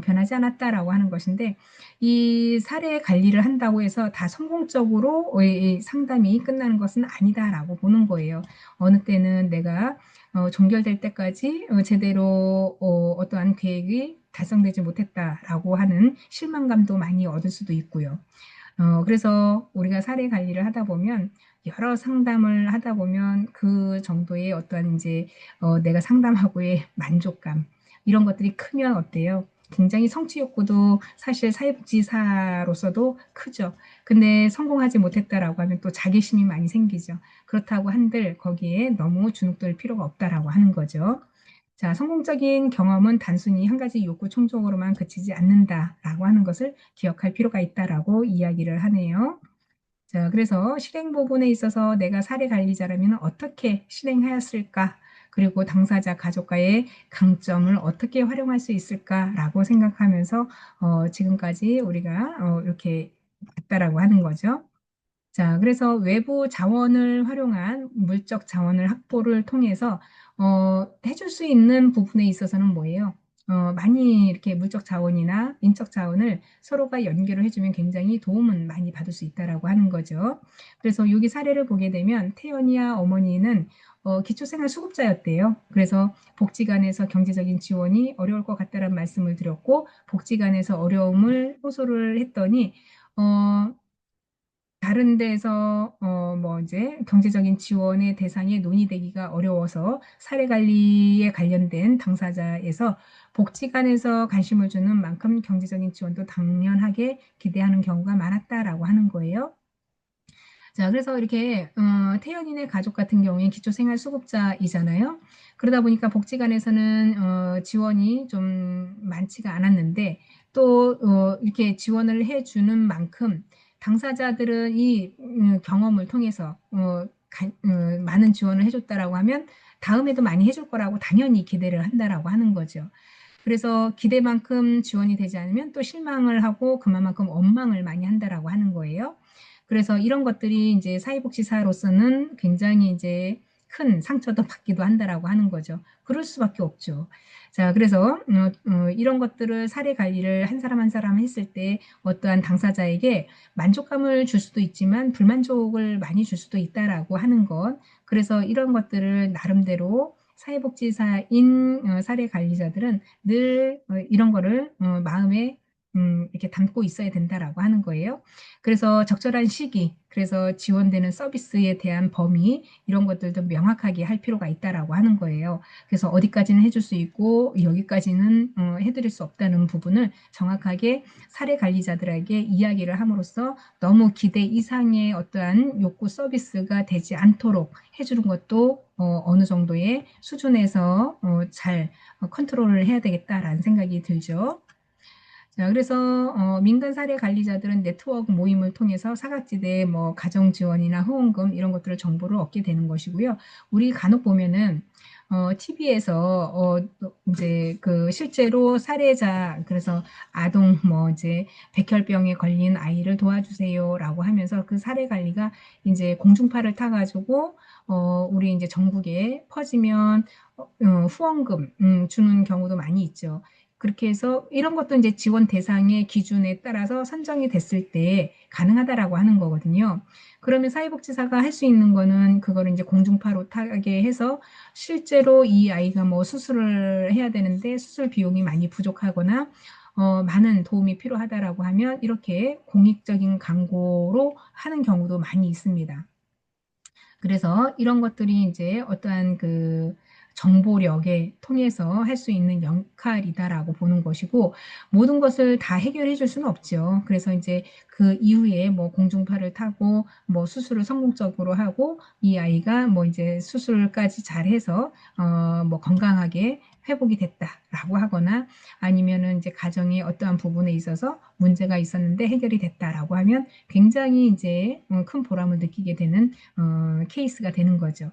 변하지 않았다라고 하는 것인데 이 사례 관리를 한다고 해서 다 성공적으로 상담이 끝나는 것은 아니다라고 보는 거예요. 어느 때는 내가 종결될 때까지 제대로 어떠한 계획이 달성되지 못했다라고 하는 실망감도 많이 얻을 수도 있고요. 그래서 우리가 사례 관리를 하다 보면 여러 상담을 하다 보면 그 정도의 어떠한 이제 내가 상담하고의 만족감 이런 것들이 크면 어때요? 굉장히 성취 욕구도 사실 사회복지사로서도 크죠. 근데 성공하지 못했다라고 하면 또 자괴심이 많이 생기죠. 그렇다고 한들 거기에 너무 주눅들 필요가 없다라고 하는 거죠. 자, 성공적인 경험은 단순히 한 가지 욕구 충족으로만 그치지 않는다라고 하는 것을 기억할 필요가 있다라고 이야기를 하네요. 자, 그래서 실행 부분에 있어서 내가 사례 관리자라면 어떻게 실행하였을까? 그리고 당사자 가족과의 강점을 어떻게 활용할 수 있을까라고 생각하면서 지금까지 우리가 이렇게 봤다라고 하는 거죠. 자, 그래서 외부 자원을 활용한 물적 자원을 확보를 통해서 해줄 수 있는 부분에 있어서는 뭐예요? 많이 이렇게 물적 자원이나 인적 자원을 서로가 연계를 해주면 굉장히 도움은 많이 받을 수 있다라고 하는 거죠. 그래서 여기 사례를 보게 되면 태연이와 어머니는 기초생활수급자였대요. 그래서 복지관에서 경제적인 지원이 어려울 것 같다는 말씀을 드렸고 복지관에서 어려움을 호소를 했더니 어, 다른 데서 뭐 이제 경제적인 지원의 대상에 논의되기가 어려워서 사례 관리에 관련된 당사자에서 복지관에서 관심을 주는 만큼 경제적인 지원도 당연하게 기대하는 경우가 많았다라고 하는 거예요. 자, 그래서 이렇게 태연이네 가족 같은 경우에 기초생활수급자이잖아요. 그러다 보니까 복지관에서는 지원이 좀 많지가 않았는데 또 이렇게 지원을 해주는 만큼 당사자들은 이 경험을 통해서 많은 지원을 해줬다라고 하면 다음에도 많이 해줄 거라고 당연히 기대를 한다라고 하는 거죠. 그래서 기대만큼 지원이 되지 않으면 또 실망을 하고 그만큼 원망을 많이 한다라고 하는 거예요. 그래서 이런 것들이 이제 사회복지사로서는 굉장히 이제 큰 상처도 받기도 한다라고 하는 거죠. 그럴 수밖에 없죠. 자, 그래서 이런 것들을 사례 관리를 한 사람 한 사람 했을 때 어떠한 당사자에게 만족감을 줄 수도 있지만 불만족을 많이 줄 수도 있다라고 하는 것. 그래서 이런 것들을 나름대로 사회복지사인 사례 관리자들은 늘 이런 거를 마음에 이렇게 담고 있어야 된다라고 하는 거예요. 그래서 적절한 시기, 그래서 지원되는 서비스에 대한 범위 이런 것들도 명확하게 할 필요가 있다라고 하는 거예요. 그래서 어디까지는 해줄 수 있고 여기까지는 해드릴 수 없다는 부분을 정확하게 사례 관리자들에게 이야기를 함으로써 너무 기대 이상의 어떠한 욕구 서비스가 되지 않도록 해주는 것도 어느 정도의 수준에서 잘 컨트롤을 해야 되겠다라는 생각이 들죠. 자, 그래서 민간 사례 관리자들은 네트워크 모임을 통해서 사각지대 뭐 가정 지원이나 후원금 이런 것들을 정보를 얻게 되는 것이고요. 우리 간혹 보면은 TV에서 이제 그 실제로 사례자 그래서 아동 뭐 이제 백혈병에 걸린 아이를 도와주세요라고 하면서 그 사례 관리가 이제 공중파를 타가지고 우리 이제 전국에 퍼지면 후원금 주는 경우도 많이 있죠. 그렇게 해서 이런 것도 이제 지원 대상의 기준에 따라서 선정이 됐을 때 가능하다라고 하는 거거든요. 그러면 사회복지사가 할 수 있는 거는 그거를 이제 공중파로 타게 해서 실제로 이 아이가 뭐 수술을 해야 되는데 수술 비용이 많이 부족하거나 많은 도움이 필요하다라고 하면 이렇게 공익적인 광고로 하는 경우도 많이 있습니다. 그래서 이런 것들이 이제 어떠한 그 정보력에 통해서 할 수 있는 역할이다라고 보는 것이고 모든 것을 다 해결해 줄 수는 없죠. 그래서 이제 그 이후에 뭐 공중파를 타고 뭐 수술을 성공적으로 하고 이 아이가 뭐 이제 수술까지 잘해서 뭐 건강하게 회복이 됐다라고 하거나 아니면은 이제 가정의 어떠한 부분에 있어서 문제가 있었는데 해결이 됐다라고 하면 굉장히 이제 큰 보람을 느끼게 되는 케이스가 되는 거죠.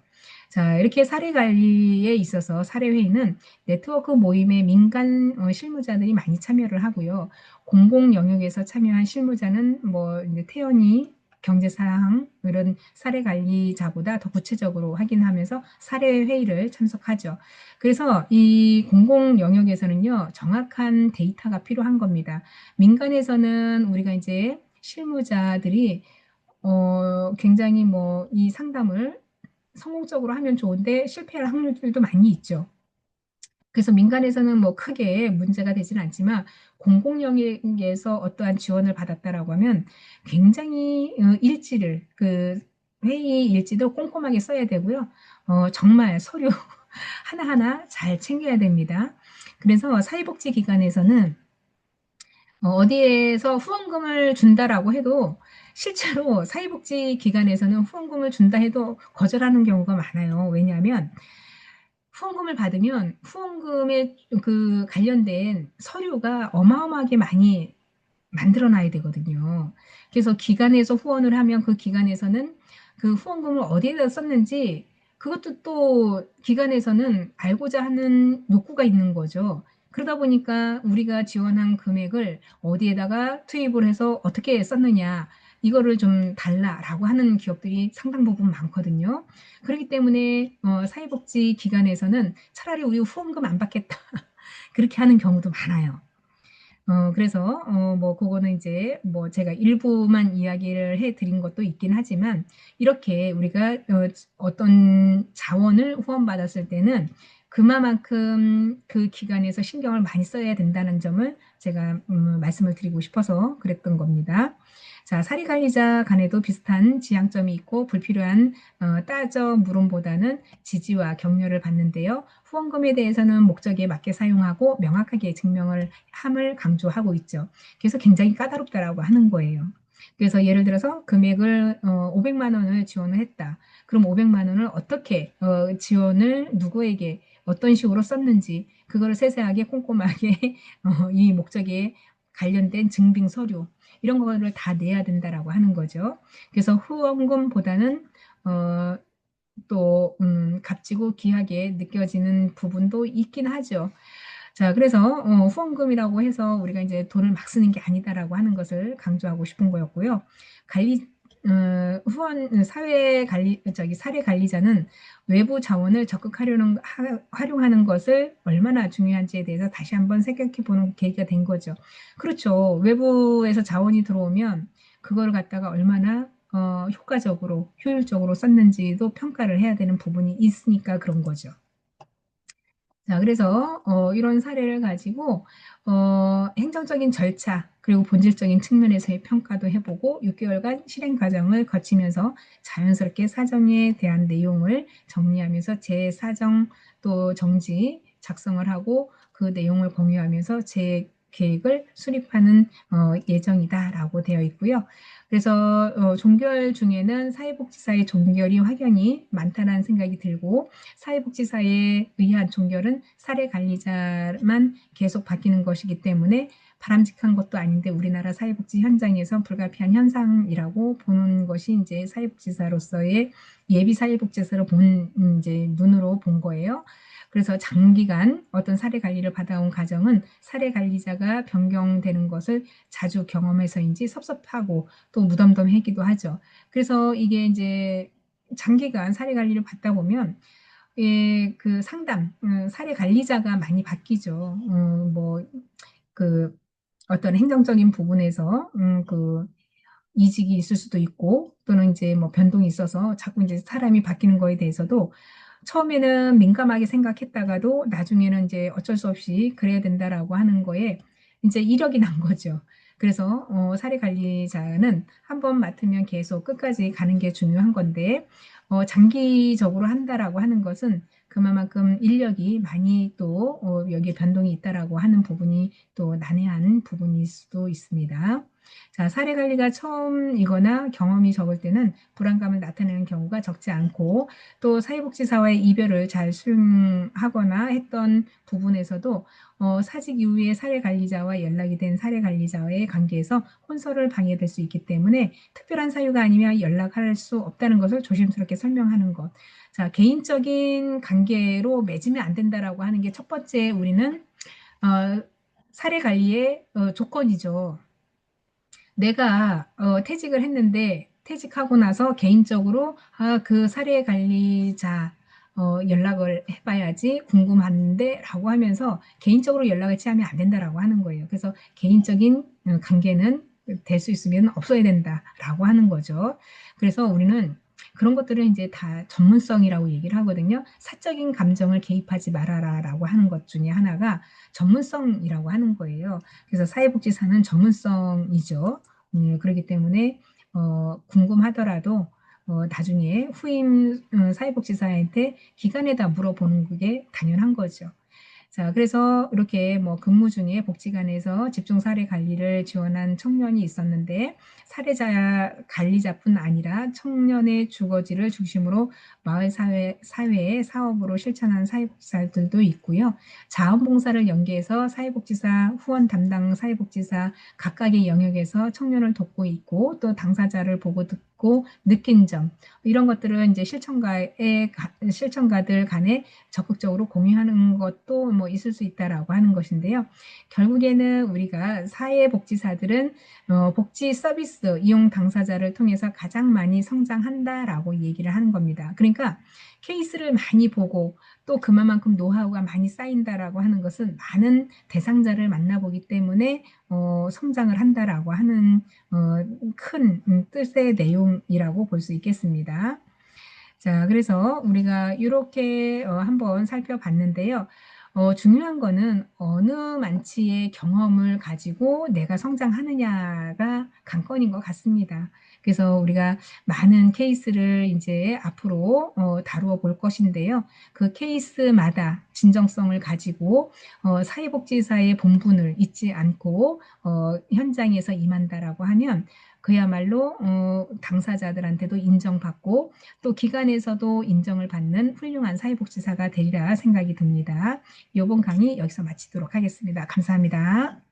자, 이렇게 사례 관리에 있어서 사례회의는 네트워크 모임에 민간 실무자들이 많이 참여를 하고요. 공공 영역에서 참여한 실무자는 뭐 이제 태연이 경제사항 이런 사례 관리자보다 더 구체적으로 확인하면서 사례 회의를 참석하죠. 그래서 이 공공 영역에서는요 정확한 데이터가 필요한 겁니다. 민간에서는 우리가 이제 실무자들이 굉장히 뭐 이 상담을 성공적으로 하면 좋은데 실패할 확률들도 많이 있죠. 그래서 민간에서는 뭐 크게 문제가 되지는 않지만 공공 영역에서 어떠한 지원을 받았다라고 하면 굉장히 일지를 그 회의 일지도 꼼꼼하게 써야 되고요. 정말 서류 하나하나 잘 챙겨야 됩니다. 그래서 사회복지기관에서는 어디에서 후원금을 준다라고 해도 실제로 사회복지기관에서는 후원금을 준다 해도 거절하는 경우가 많아요. 왜냐하면 후원금을 받으면 후원금에 그 관련된 서류가 어마어마하게 많이 만들어 놔야 되거든요. 그래서 기관에서 후원을 하면 그 기관에서는 그 후원금을 어디에다 썼는지 그것도 또 기관에서는 알고자 하는 욕구가 있는 거죠. 그러다 보니까 우리가 지원한 금액을 어디에다가 투입을 해서 어떻게 썼느냐 이거를 좀 달라라고 하는 기업들이 상당 부분 많거든요. 그렇기 때문에 사회복지 기관에서는 차라리 우리 후원금 안 받겠다. 그렇게 하는 경우도 많아요. 그래서 뭐 그거는 이제 뭐 제가 일부만 이야기를 해 드린 것도 있긴 하지만 이렇게 우리가 어떤 자원을 후원받았을 때는 그만큼 그 기관에서 신경을 많이 써야 된다는 점을 제가 말씀을 드리고 싶어서 그랬던 겁니다. 자, 사리관리자 간에도 비슷한 지향점이 있고 불필요한 따져 물음보다는 지지와 격려를 받는데요. 후원금에 대해서는 목적에 맞게 사용하고 명확하게 증명을 함을 강조하고 있죠. 그래서 굉장히 까다롭다라고 하는 거예요. 그래서 예를 들어서 금액을 500만 원을 지원을 했다. 그럼 500만 원을 어떻게 지원을 누구에게 어떤 식으로 썼는지 그거를 세세하게 꼼꼼하게 이 목적에 관련된 증빙 서류 이런 거를 다 내야 된다라고 하는 거죠. 그래서 후원금보다는 또 값지고 귀하게 느껴지는 부분도 있긴 하죠. 자, 그래서 후원금이라고 해서 우리가 이제 돈을 막 쓰는 게 아니다라고 하는 것을 강조하고 싶은 거였고요. 관리 후원 사회 관리 저기 사례 관리자는 외부 자원을 적극 활용하는 것을 얼마나 중요한지에 대해서 다시 한번 생각해 보는 계기가 된 거죠. 그렇죠. 외부에서 자원이 들어오면 그걸 갖다가 얼마나 효과적으로 효율적으로 썼는지도 평가를 해야 되는 부분이 있으니까 그런 거죠. 자, 그래서 이런 사례를 가지고 행정적인 절차 그리고 본질적인 측면에서의 평가도 해보고 6개월간 실행 과정을 거치면서 자연스럽게 사정에 대한 내용을 정리하면서 제 사정 또 정지 작성을 하고 그 내용을 공유하면서 제 계획을 수립하는 예정이다라고 되어 있고요. 그래서 종결 중에는 사회복지사의 종결이 확연히 많다는 생각이 들고 사회복지사에 의한 종결은 사례관리자만 계속 바뀌는 것이기 때문에 바람직한 것도 아닌데 우리나라 사회복지 현장에서 불가피한 현상이라고 보는 것이 이제 사회복지사로서의 예비 사회복지사로 본 이제 눈으로 본 거예요. 그래서 장기간 어떤 사례 관리를 받아온 가정은 사례 관리자가 변경되는 것을 자주 경험해서인지 섭섭하고 또 무덤덤하기도 하죠. 그래서 이게 이제 장기간 사례 관리를 받다 보면 예, 그 상담, 사례 관리자가 많이 바뀌죠. 뭐, 그, 어떤 행정적인 부분에서, 이직이 있을 수도 있고, 또는 이제 뭐 변동이 있어서 자꾸 이제 사람이 바뀌는 거에 대해서도 처음에는 민감하게 생각했다가도 나중에는 이제 어쩔 수 없이 그래야 된다라고 하는 거에 이제 이력이 난 거죠. 그래서 사례 관리자는 한 번 맡으면 계속 끝까지 가는 게 중요한 건데 장기적으로 한다라고 하는 것은 그만큼 인력이 많이 또 여기에 변동이 있다라고 하는 부분이 또 난해한 부분일 수도 있습니다. 자, 사례 관리가 처음이거나 경험이 적을 때는 불안감을 나타내는 경우가 적지 않고 또 사회복지사와의 이별을 잘 수용하거나 했던 부분에서도 사직 이후에 사례관리자와 연락이 된 사례관리자와의 관계에서 혼선을 방해될 수 있기 때문에 특별한 사유가 아니면 연락할 수 없다는 것을 조심스럽게 설명하는 것. 자, 개인적인 관계로 맺으면 안 된다라고 하는 게 첫 번째 우리는 사례관리의 조건이죠. 내가 퇴직을 했는데 퇴직하고 나서 개인적으로 그 사례 관리자 연락을 해봐야지 궁금한데 라고 하면서 개인적으로 연락을 취하면 안 된다라고 하는 거예요. 그래서 개인적인 관계는 될 수 있으면 없어야 된다라고 하는 거죠. 그래서 우리는 그런 것들은 이제 다 전문성이라고 얘기를 하거든요. 사적인 감정을 개입하지 말아라라고 하는 것 중에 하나가 전문성이라고 하는 거예요. 그래서 사회복지사는 전문성이죠. 그렇기 때문에 궁금하더라도 나중에 후임 사회복지사한테 기관에다 물어보는 게 당연한 거죠. 자, 그래서 이렇게 뭐 근무 중에 복지관에서 집중 사례 관리를 지원한 청년이 있었는데 사례자 관리자뿐 아니라 청년의 주거지를 중심으로 마을 사회의 사업으로 실천하는 사회복지사들도 있고요. 자원봉사를 연계해서 사회복지사, 후원 담당 사회복지사 각각의 영역에서 청년을 돕고 있고 또 당사자를 보고 듣고 느낀 점 이런 것들은 이제 실천가들 간에 적극적으로 공유하는 것도 뭐 있을 수 있다라고 하는 것인데요. 결국에는 우리가 사회복지사들은 복지 서비스 이용 당사자를 통해서 가장 많이 성장한다라고 얘기를 하는 겁니다. 그러니까 케이스를 많이 보고 또 그만큼 노하우가 많이 쌓인다라고 하는 것은 많은 대상자를 만나보기 때문에 성장을 한다라고 하는 큰 뜻의 내용이라고 볼 수 있겠습니다. 자, 그래서 우리가 이렇게 한번 살펴봤는데요. 중요한 거는 어느 만치의 경험을 가지고 내가 성장하느냐가 관건인 것 같습니다. 그래서 우리가 많은 케이스를 이제 앞으로 다루어 볼 것인데요. 그 케이스마다 진정성을 가지고 사회복지사의 본분을 잊지 않고 현장에서 임한다라고 하면 그야말로 당사자들한테도 인정받고 또 기관에서도 인정을 받는 훌륭한 사회복지사가 되리라 생각이 듭니다. 이번 강의 여기서 마치도록 하겠습니다. 감사합니다.